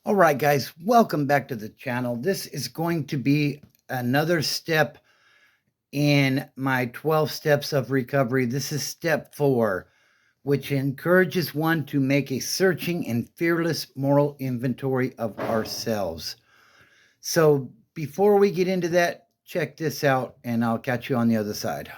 All right, guys, welcome back to the channel. This is going to be another step in my 12 steps of recovery. This is step 4, which encourages one to make a searching and fearless moral inventory of ourselves. So, before we get into that, check this out and I'll catch you on the other side.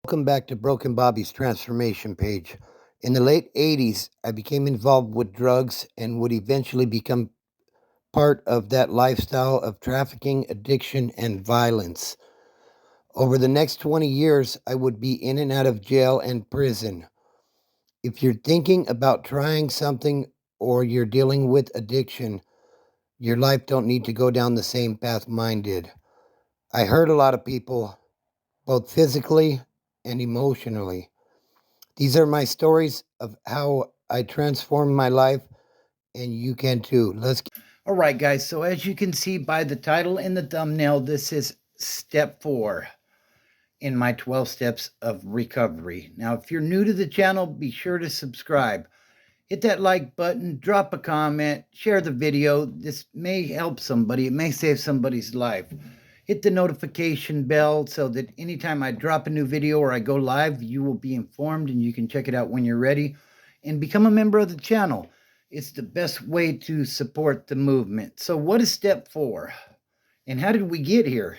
Welcome back to Broken Bobby's transformation page. In the late 80s, I became involved with drugs and would eventually become part of that lifestyle of trafficking, addiction, and violence. Over the next 20 years, I would be in and out of jail and prison. If you're thinking about trying something or you're dealing with addiction, your life don't need to go down the same path mine did. I hurt a lot of people, both physically and emotionally. These are my stories of how I transformed my life, and you can too. All right, guys. So, as you can see by the title and the thumbnail, this is step 4 in my 12 steps of recovery. Now, if you're new to the channel, be sure to subscribe. Hit that like button, drop a comment, share the video. This may help somebody, it may save somebody's life. Hit the notification bell so that anytime I drop a new video or I go live, you will be informed and you can check it out when you're ready. And become a member of the channel. It's the best way to support the movement. So, what is step 4? And how did we get here?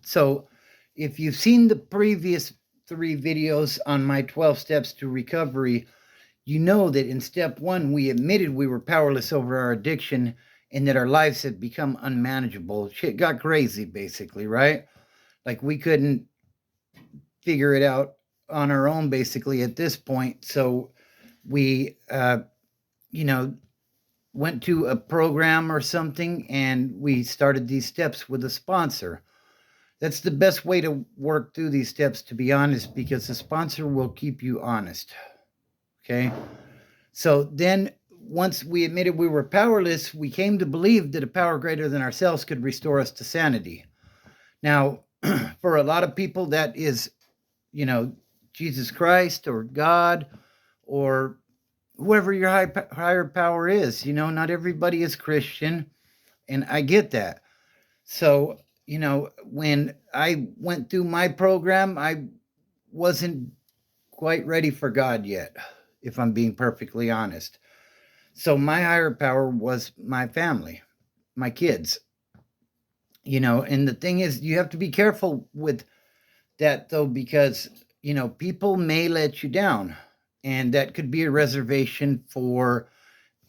So, if you've seen the previous 3 videos on my 12 steps to recovery, you know that in step 1, we admitted we were powerless over our addiction and that our lives had become unmanageable. Shit got crazy, basically, right? Like we couldn't figure it out on our own, basically, at this point. So we, went to a program or something and we started these steps with a sponsor. That's the best way to work through these steps, to be honest, because the sponsor will keep you honest. Okay. So then, once we admitted we were powerless, we came to believe that a power greater than ourselves could restore us to sanity. Now, for a lot of people, that is, Jesus Christ or God or whoever your higher power is. Not everybody is Christian, and I get that. So, when I went through my program, I wasn't quite ready for God yet, if I'm being perfectly honest. So my higher power was my family, my kids. And the thing is, you have to be careful with that though, because, people may let you down, and that could be a reservation for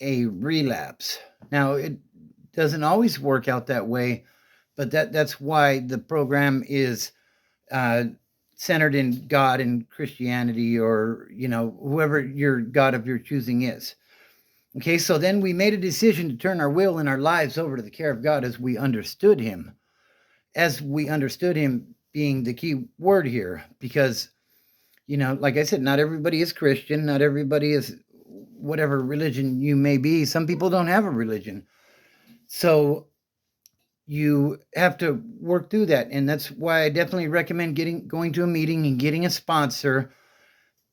a relapse. Now, it doesn't always work out that way, but that's why the program is uh, centered in God and Christianity, or whoever your God of your choosing is. Okay, so then we made a decision to turn our will and our lives over to the care of God as we understood Him. As we understood Him being the key word here, because, like I said, not everybody is Christian, not everybody is whatever religion you may be. Some people don't have a religion. So you have to work through that. And that's why I definitely recommend going to a meeting and getting a sponsor,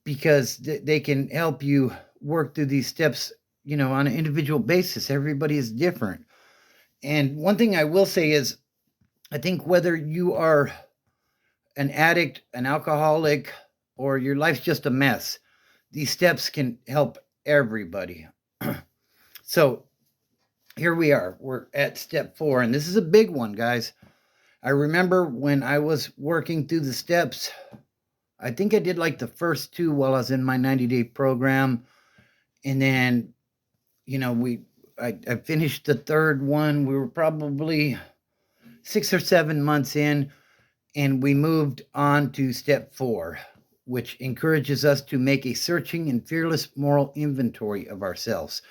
because they can help you work through these steps, on an individual basis. Everybody is different. And one thing I will say is, I think whether you are an addict, an alcoholic, or your life's just a mess, these steps can help everybody. So here we are. We're at step 4, and this is a big one, guys. I remember when I was working through the steps, I think I did like the first 2 while I was in my 90-day program. And then, I finished the third one. We were probably 6 or 7 months in, and we moved on to step 4, which encourages us to make a searching and fearless moral inventory of ourselves.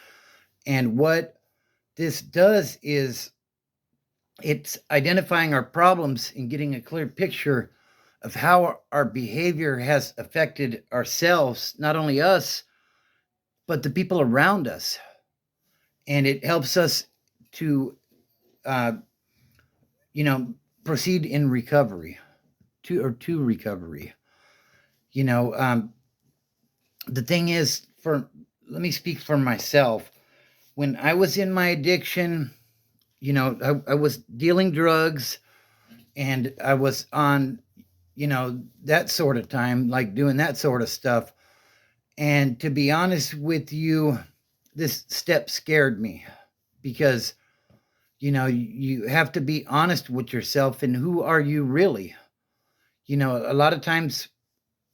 And what this does is it's identifying our problems and getting a clear picture of how our behavior has affected ourselves, not only us, but the people around us. And it helps us to, uh, proceed in recovery, to recovery. You know, um, the thing is, let me speak for myself. when I was in my addiction, I was dealing drugs and I was on, that sort of time, like doing that sort of stuff. And to be honest with you, this step scared me because, you have to be honest with yourself and who are you really? A lot of times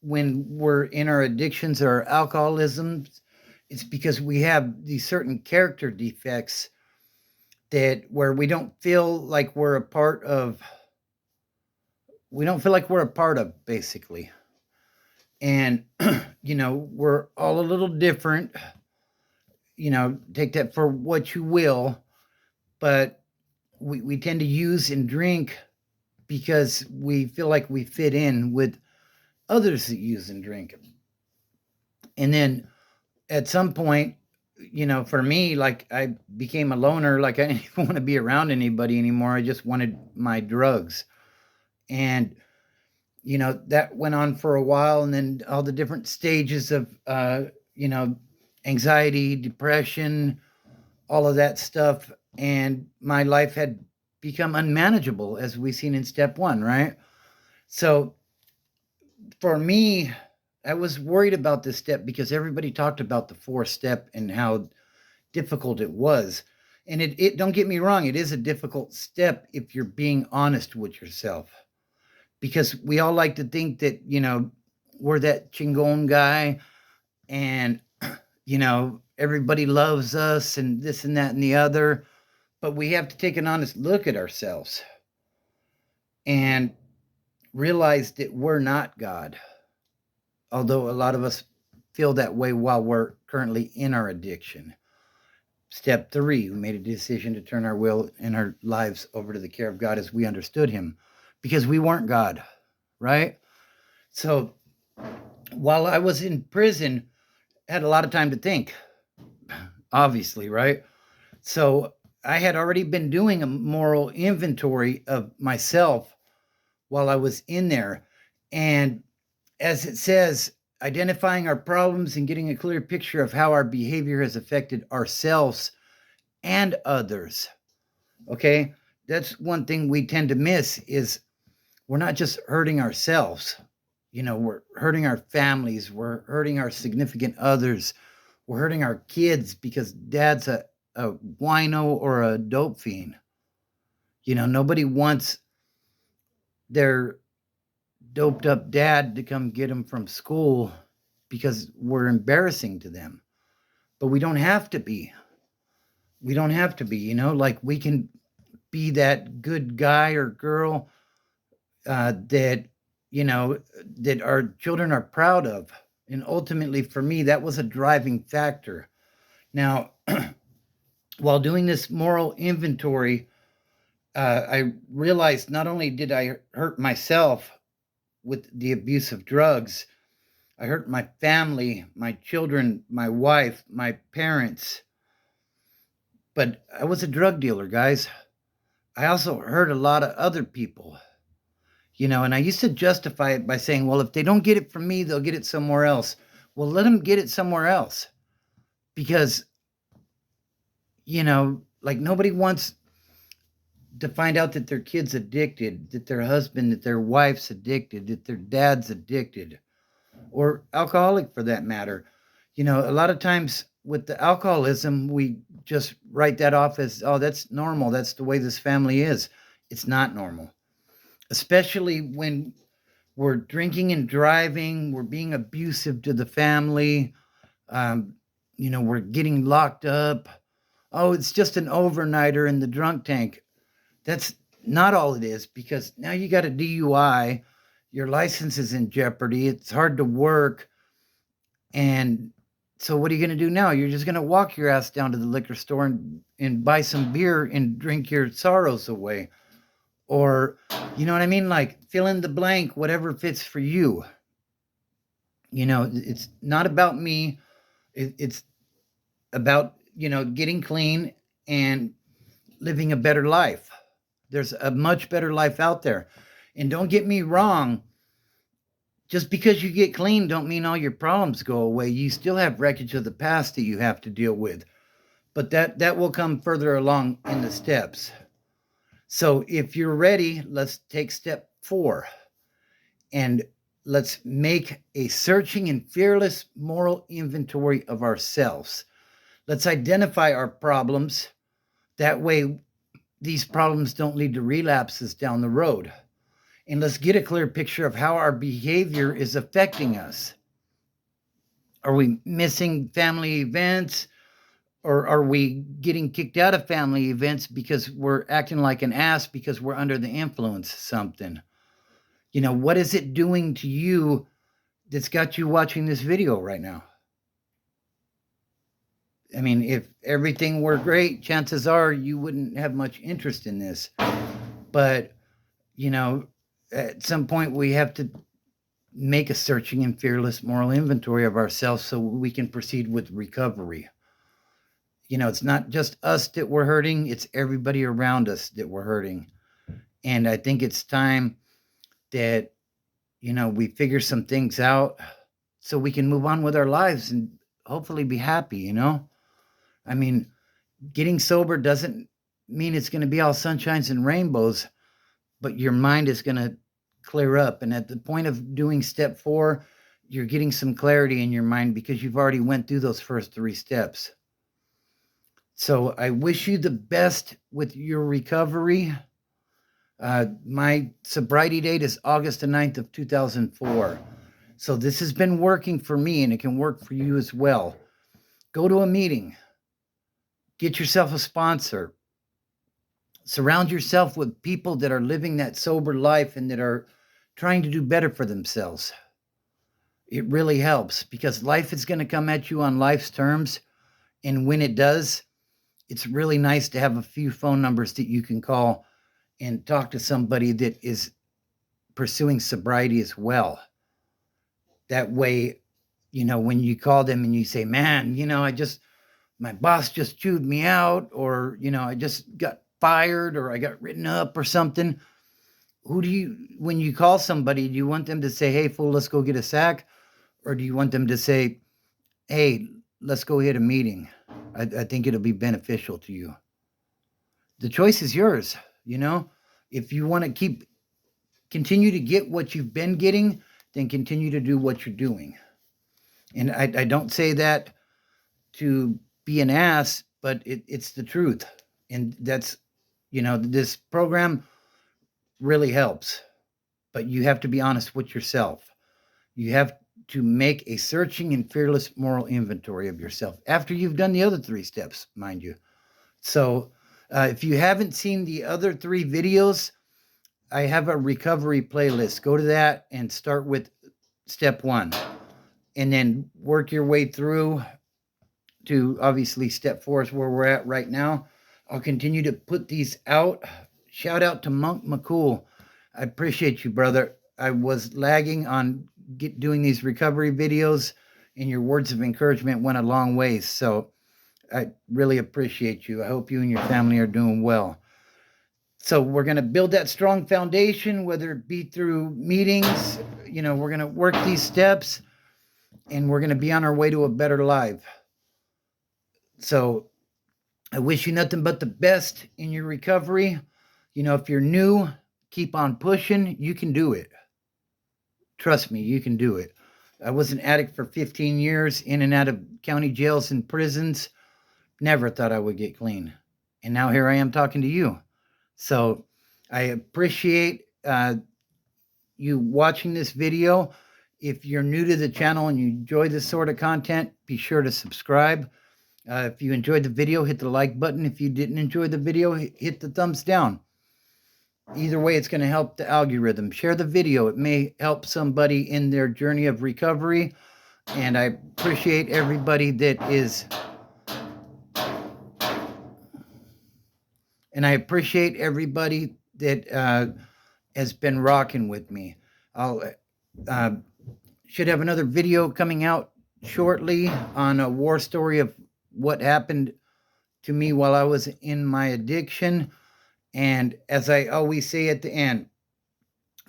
when we're in our addictions or alcoholism, it's because we have these certain character defects that where we don't feel like we're a part of basically. And we're all a little different, take that for what you will, but we tend to use and drink because we feel like we fit in with others that use and drink. And then at some point, for me, like I became a loner, like I didn't even want to be around anybody anymore. I just wanted my drugs. And, that went on for a while. And then all the different stages of, anxiety, depression, all of that stuff. And my life had become unmanageable, as we've seen in step one, right? So for me, I was worried about this step because everybody talked about the fourth step and how difficult it was. And it don't get me wrong, it is a difficult step if you're being honest with yourself. Because we all like to think that, we're that chingon guy and, everybody loves us and this and that and the other. But we have to take an honest look at ourselves and realize that we're not God. Although a lot of us feel that way while we're currently in our addiction. Step 3, we made a decision to turn our will and our lives over to the care of God as we understood him because we weren't God, right? So while I was in prison, I had a lot of time to think, obviously, right? So I had already been doing a moral inventory of myself while I was in there. And as it says, identifying our problems and getting a clear picture of how our behavior has affected ourselves and others. Okay? That's one thing we tend to miss is we're not just hurting ourselves. We're hurting our families, we're hurting our significant others, we're hurting our kids because dad's a wino or a dope fiend. Nobody wants their doped up dad to come get them from school because we're embarrassing to them. But we don't have to be. We don't have to be, like we can be that good guy or girl that, that our children are proud of. And ultimately, for me, that was a driving factor. Now, while doing this moral inventory, I realized not only did I hurt myself with the abuse of drugs, I hurt my family, my children, my wife, my parents. But I was a drug dealer, guys. I also hurt a lot of other people. And I used to justify it by saying, well, if they don't get it from me, they'll get it somewhere else. Well, let them get it somewhere else. Because, like nobody wants to find out that their kid's addicted, that their husband, that their wife's addicted, that their dad's addicted, or alcoholic for that matter. A lot of times with the alcoholism, we just write that off as, oh, that's normal. That's the way this family is. It's not normal. Especially when we're drinking and driving, we're being abusive to the family, we're getting locked up. Oh, it's just an overnighter in the drunk tank. That's not all it is because now you got a DUI, your license is in jeopardy, it's hard to work. And so what are you going to do now? You're just going to walk your ass down to the liquor store and buy some beer and drink your sorrows away. Or, you know what I mean? Like fill in the blank, whatever fits for you. It's not about me. It's about, getting clean and living a better life. There's a much better life out there. And don't get me wrong. Just because you get clean don't mean all your problems go away. You still have wreckage of the past that you have to deal with. but that will come further along in the steps. So if you're ready, let's take step 4 and let's make a searching and fearless moral inventory of ourselves. Let's identify our problems. That way, these problems don't lead to relapses down the road. And let's get a clear picture of how our behavior is affecting us. Are we missing family events? Or are we getting kicked out of family events because we're acting like an ass because we're under the influence of something? What is it doing to you that's got you watching this video right now? I mean, if everything were great, chances are you wouldn't have much interest in this. But, at some point we have to make a searching and fearless moral inventory of ourselves so we can proceed with recovery. It's not just us that we're hurting, it's everybody around us that we're hurting. And I think it's time that, we figure some things out so we can move on with our lives and hopefully be happy, I mean, getting sober doesn't mean it's going to be all sunshines and rainbows, but your mind is going to clear up. And at the point of doing step 4, you're getting some clarity in your mind because you've already went through those first 3 steps. So I wish you the best with your recovery. My sobriety date is August the 9th of 2004. So this has been working for me, and it can work for you as well. Go to a meeting. Get yourself a sponsor. Surround yourself with people that are living that sober life and that are trying to do better for themselves. It really helps because life is going to come at you on life's terms. And when it does, it's really nice to have a few phone numbers that you can call and talk to somebody that is pursuing sobriety as well. That way, when you call them and you say, man, my boss just chewed me out, or, I just got fired, or I got written up or something. When you call somebody, do you want them to say, hey, fool, let's go get a sack? Or do you want them to say, hey, let's go hit a meeting? I think it'll be beneficial to you. The choice is yours. If you want to continue to get what you've been getting, then continue to do what you're doing. And I don't say that to be an ass, but it's the truth. And that's, this program really helps, but you have to be honest with yourself. You have to make a searching and fearless moral inventory of yourself after you've done the other 3 steps, mind you. So if you haven't seen the other 3 videos, I have a recovery playlist. Go to that and start with step 1 and then work your way through to obviously step 4 is where we're at right now. I'll continue to put these out. Shout out to Monk McCool. I appreciate you, brother. I was lagging on doing these recovery videos, and your words of encouragement went a long way. So I really appreciate you. I hope you and your family are doing well. So we're going to build that strong foundation, whether it be through meetings, we're going to work these steps, and we're going to be on our way to a better life. So I wish you nothing but the best in your recovery. If you're new, keep on pushing. You can do it. Trust me, you can do it. I was an addict for 15 years, in and out of county jails and prisons. Never thought I would get clean. And now here I am talking to you. So I appreciate you watching this video. If you're new to the channel and you enjoy this sort of content, be sure to subscribe. If you enjoyed the video, hit the like button. If you didn't enjoy the video, hit the thumbs down. Either way, it's going to help the algorithm. Share the video. It may help somebody in their journey of recovery. And I appreciate everybody that is... And I appreciate everybody that has been rocking with me. I'll should have another video coming out shortly on a war story of what happened to me while I was in my addiction. And as I always say at the end,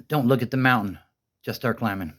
don't look at the mountain, just start climbing.